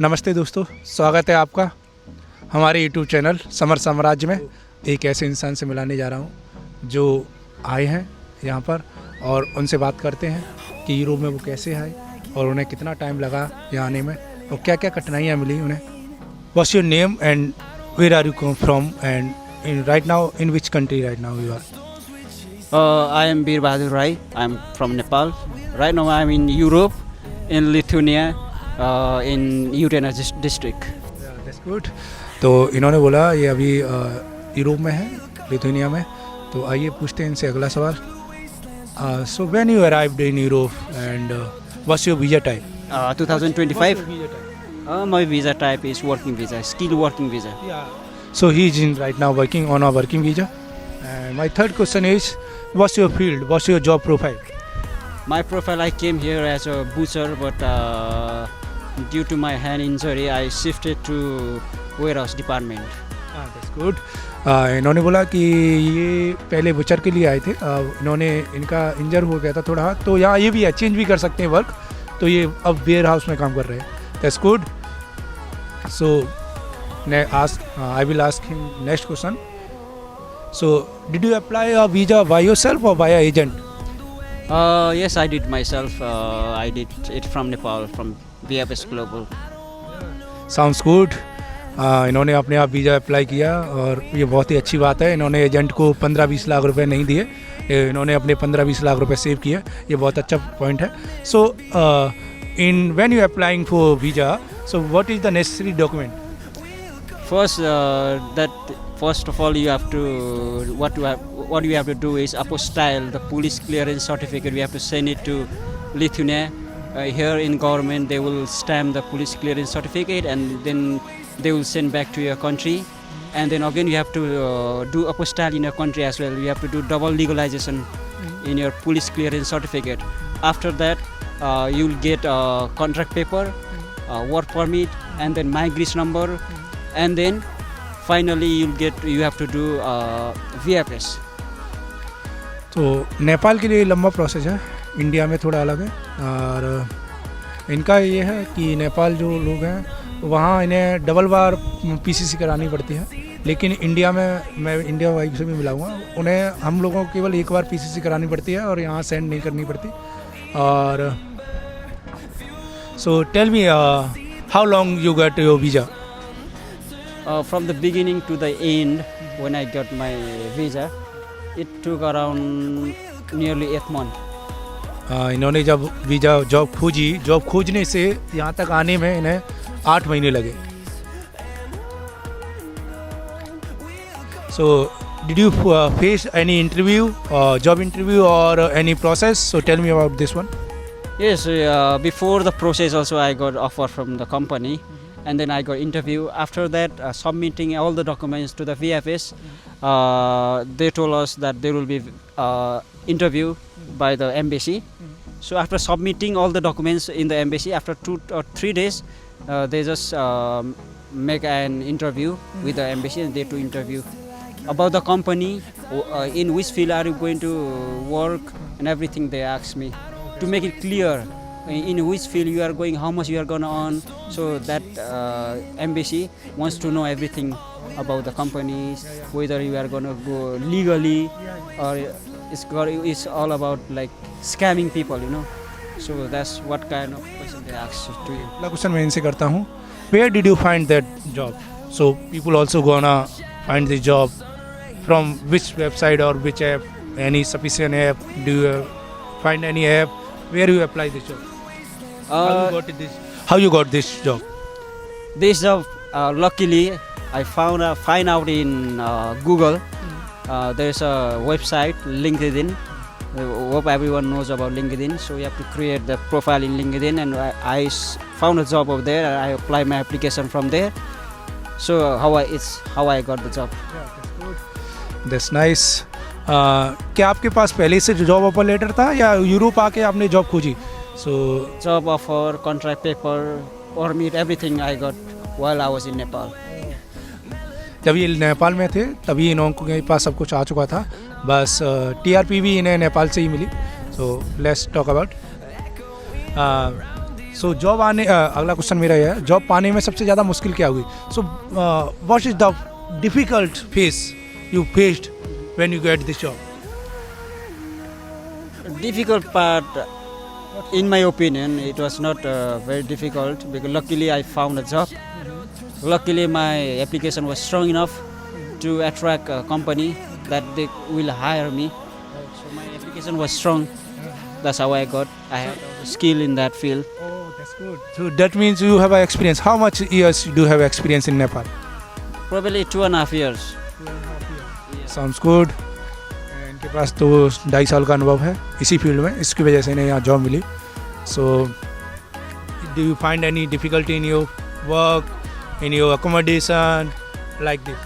नमस्ते दोस्तों, स्वागत है आपका हमारे यूट्यूब चैनल समर साम्राज्य में। एक ऐसे इंसान से मिलाने जा रहा हूँ जो आए हैं यहाँ पर और उनसे बात करते हैं कि यूरोप में वो कैसे आए और उन्हें कितना टाइम लगा यहाँ आने में और क्या क्या कठिनाइयाँ मिली उन्हें। What's your name and where are you come from and in right now in which country right now you are? I am Bir Bahadur Rai. I am from Nepal. Right now I am in Europe, in Lithuania, in Utena district. That's good. तो इन्होंने बोला ये अभी Europe में है, Lithuania में। तो आइए पूछते हैं इनसे अगला सवाल। So when you arrived in Europe and what's your visa type? 2025. My visa type is working visa, skilled working visa. Yeah. So he is in right now working on a working visa. And my third question is, what's your field? What's your job profile? My profile, I came here as a butcher, but due to my hand injury, I shifted to warehouse department. That's good. इन्होंने बोला कि ये पहले butcher के लिए आए थे। इन्होंने इनका इंजर हो गया था थोड़ा हाथ, तो यहाँ ये भी है, चेंज भी कर सकते हैं वर्क। तो ये अब वेयर हाउस में काम कर रहे हैं। That's good. So I will ask him next question. So did you apply a visa by yourself or by an agent? Yes, I did myself. I did it from Nepal, from VFS Global. Sounds good. इन्होंने अपने आप visa apply किया और ये बहुत ही अच्छी बात है। इन्होंने एजेंट को 15-20 लाख रुपए नहीं दिए, इन्होंने अपने 15-20 लाख रुपए सेव किए। ये बहुत अच्छा पॉइंट है। So in when you applying for visa, so what is the necessary document? First of all, you have to what you have to do is apostille the police clearance certificate. We have to send it to Lithuania. Here in government, they will stamp the police clearance certificate, and then they will send back to your country. And then again, you have to do apostille in your country as well. You have to do double legalization in your police clearance certificate. After that, you will get a contract paper, work permit, and then migration number, and then finally you have to do VFS. तो नेपाल के लिए लंबा process है, India में थोड़ा अलग है। और इनका ये है कि नेपाल जो लोग हैं वहाँ इन्हें डबल बार पीसीसी करानी पड़ती है, लेकिन इंडिया में मैं इंडिया वाइफ से भी मिला हुआ, उन्हें हम लोगों को केवल एक बार पीसीसी करानी पड़ती है और यहाँ सेंड नहीं करनी पड़ती। और so tell me how long you get your visa? From the beginning to the end, when I got my visa, it took around nearly 8 months. इन्होंने जब वीज़ा जॉब खोजी, जॉब खोजने से यहाँ तक आने में इन्हें 8 महीने लगे। So did you face any interview, job interview or any process? So tell me about this one. Yes, before the process also I got offer from the company. And then I got interview. After that, submitting all the documents to the VFS, they told us that there will be interview by the embassy. So after submitting all the documents in the embassy, after 2 or 3 days, they just make an interview with the embassy, and they to interview about the company, in which field are you going to work, and everything they ask me to make it clear. In which field you are going, how much you are going to earn. So that embassy wants to know everything about the companies, whether you are going to go legally or it's all about like scamming people, you know. So that's what kind of question they ask to you. अगला question मैं इनसे करता हूँ, where did you find that job? So people also gonna find the job from which website or which app? Any sufficient app? Do you find any app where you apply this job? How you got this job? This job, luckily, I find out in Google. There's a website, LinkedIn. Hope everyone knows about LinkedIn. So you have to create the profile in LinkedIn, and I found a job over there. And I applied my application from there. So how I got the job. Yeah, that's good. That's nice. क्या आपके पास पहले से job offer letter था या Europe आके आपने job खोजी? So job offer, contract paper, permit, everything I got while I was in Nepal. जब ये नेपाल में थे तभी इनके पास सब कुछ आ चुका था, बस टीआरपी भी इन्हें नेपाल से ही मिली। So let's talk about so job आने अगला क्वेश्चन मेरा ये है, जॉब पाने में सबसे ज़्यादा मुश्किल क्या हुई? So what is the difficult face you faced when you get this job? Difficult part, in my opinion, it was not very difficult because luckily I found a job. Luckily my application was strong enough to attract a company that they will hire me. So my application was strong. That's how I had skill in that field. Oh, that's good. So that means you have a experience. How much years do you have experience in Nepal? Probably 2.5 years. Sounds good. इनके पास तो 2.5 साल का अनुभव है इसी field में, इसकी वजह से इन्हें यहाँ जॉब मिली. So do you find any difficulty in your work, in your accommodation like this?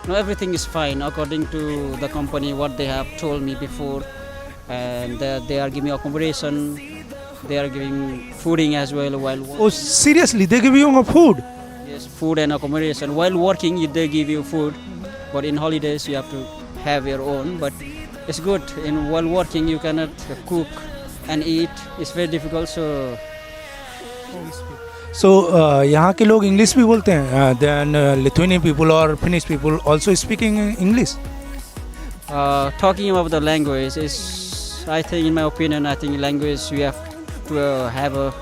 No, everything is fine according to the company what they have told me before, and they are giving accommodation, they are giving fooding as well while working. Oh, seriously? They give you food? Yes, food and accommodation. While working, they give you food, but in holidays you have to have your own. But it's good. While working, you cannot cook and eat. It's very difficult. So यहाँ के लोग English भी बोलते हैं? Then Lithuanian people or Finnish people also speaking English? Talking about the language is, I think, in my opinion, I think language we have to have a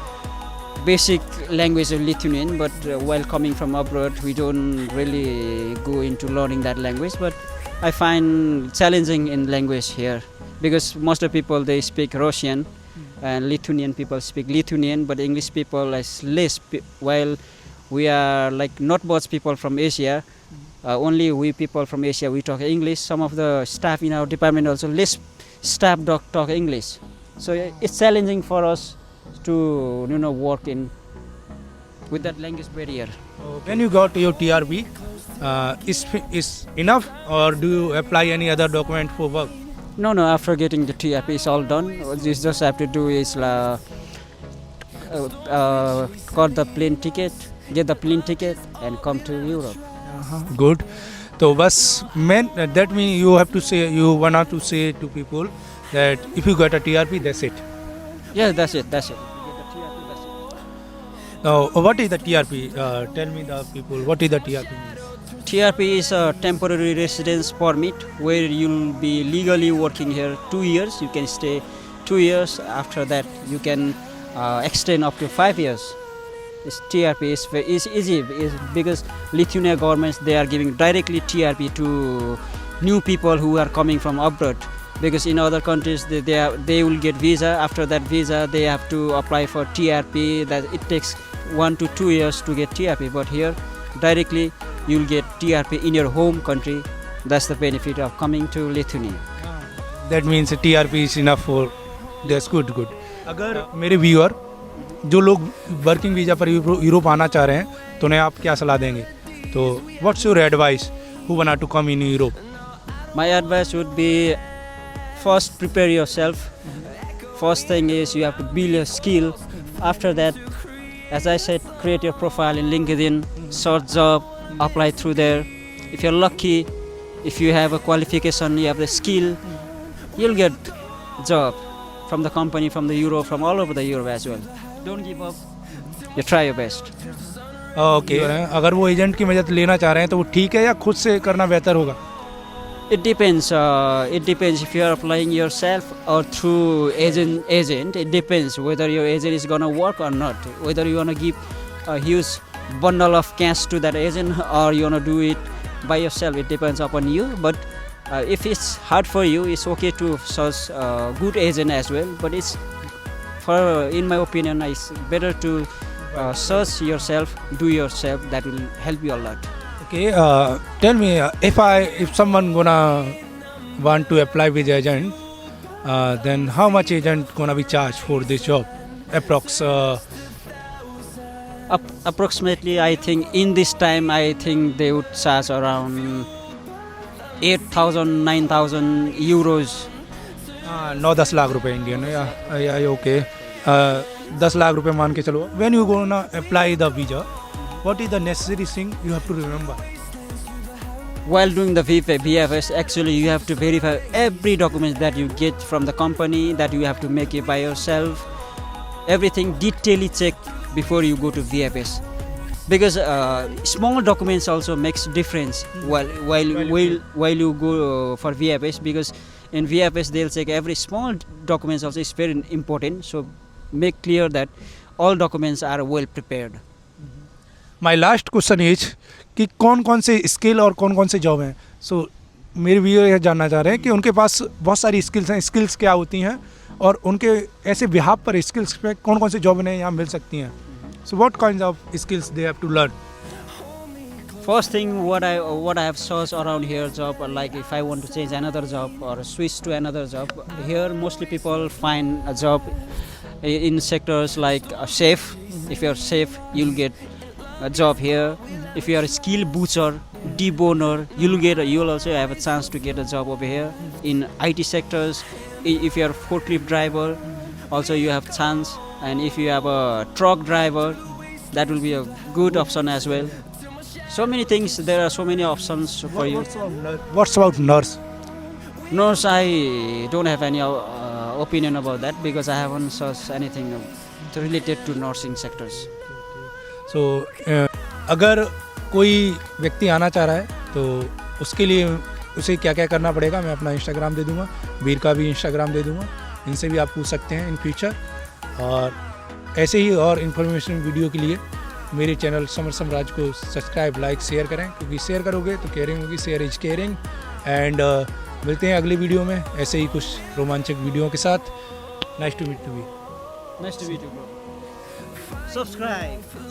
basic language of Lithuanian. But while coming from abroad, we don't really go into learning that language. But I find challenging in language here because most of the people they speak Russian. And Lithuanian people speak Lithuanian, but English people is less. While we are like not much people from Asia, only we people from Asia we talk English. Some of the staff in our department also less staff talk English, so it's challenging for us to work in with that language barrier. When you got your TRP, is enough or do you apply any other document for work? No, after getting the TRP, it's all done. What you just have to do is got the plane ticket, get the plane ticket, and come to Europe. Good. So, bas, that means you have to say, you want to say to people that if you got a TRP, that's it. Yeah, that's it. You get the TRP, that's it. Now, what is the TRP? Tell me the people, what is the TRP? TRP is a temporary residence permit where you'll be legally working here 2 years. You can stay 2 years. After that, you can extend up to 5 years. This TRP is easy because Lithuania governments they are giving directly TRP to new people who are coming from abroad. Because in other countries they will get visa. After that visa, they have to apply for TRP. That it takes 1 to 2 years to get TRP. But here, directly you'll get TRP in your home country. That's the benefit of coming to Lithuania. That means TRP is enough for. That's good. अगर मेरे viewer जो लोग working visa पर Europe आना चाह रहे हैं तो उन्हें आप क्या सलाह देंगे? तो what's your advice who want to come in Europe? My advice would be, first prepare yourself. First thing is you have to build your skill. After that, as I said, create your profile in LinkedIn, search job, apply through there. If you're lucky, if you have a qualification, you have the skill, you'll get job from the company, from the Europe, from all over the Europe as well. Don't give up. You try your best. Okay अगर वो agent की मदद लेना चाह रहे हैं तो वो ठीक है या खुद से करना बेहतर होगा? It depends. It depends if you are applying yourself or through agent. It depends whether your agent is gonna work or not. Whether you wanna give a huge bundle of cash to that agent or you wanna do it by yourself. It depends upon you. But if it's hard for you, it's okay to search a good agent as well. But it's in my opinion, it's better to search yourself, do yourself. That will help you a lot. Okay, tell me if someone gonna want to apply with agent, then how much agent gonna be charged for this job? Approximately, I think in this time, I think they would charge around 8,000, 9,000 euros. 9-10 lakh रुपए Indian या okay 10 lakh रुपए मान के चलो. When you gonna apply the visa, what is the necessary thing you have to remember? While doing the VFS, actually you have to verify every document that you get from the company, that you have to make it by yourself. everything detailedly check before you go to VFS, because small documents also makes difference while you go for VFS, because in VFS they'll check every small documents also is very important. So make clear that all documents are well prepared. My last question is कि कौन कौन से skill और कौन कौन से job हैं. सो मेरे व्यूअर यह जानना चाह रहे हैं कि उनके पास बहुत सारी स्किल्स हैं. स्किल्स क्या होती हैं और उनके ऐसे बिहाफ पर स्किल्स पे कौन कौन सी जॉब इन्हें यहाँ मिल सकती हैं. So what kind of skills they have to learn. First thing, what I have searched around here job, like if I want to change another job or switch to another job, here mostly people find a job in sectors like a chef. If you are chef, you'll get a job here. If you are a skilled butcher, deboner, you'll also have a chance to get a job over here. In IT sectors, if you are a forklift driver, also you have chance. And if you have a truck driver, that will be a good option as well. So many things, there are so many options for you. What's about nurse? Nurse, I don't have any opinion about that, because I haven't searched anything related to nursing sectors. सो अगर कोई व्यक्ति आना चाह रहा है तो उसके लिए उसे क्या क्या करना पड़ेगा. मैं अपना इंस्टाग्राम दे दूंगा, वीर का भी इंस्टाग्राम दे दूंगा. इनसे भी आप पूछ सकते हैं इन फ्यूचर. और ऐसे ही और इन्फॉर्मेशन वीडियो के लिए मेरे चैनल समर सम्राज को सब्सक्राइब, लाइक, शेयर करें, क्योंकि शेयर करोगे तो केयरिंग होगी. Share is caring. एंड मिलते हैं अगले वीडियो में ऐसे ही कुछ रोमांचक वीडियो के साथ. Nice to meet you. Nice to meet you, bro. Subscribe.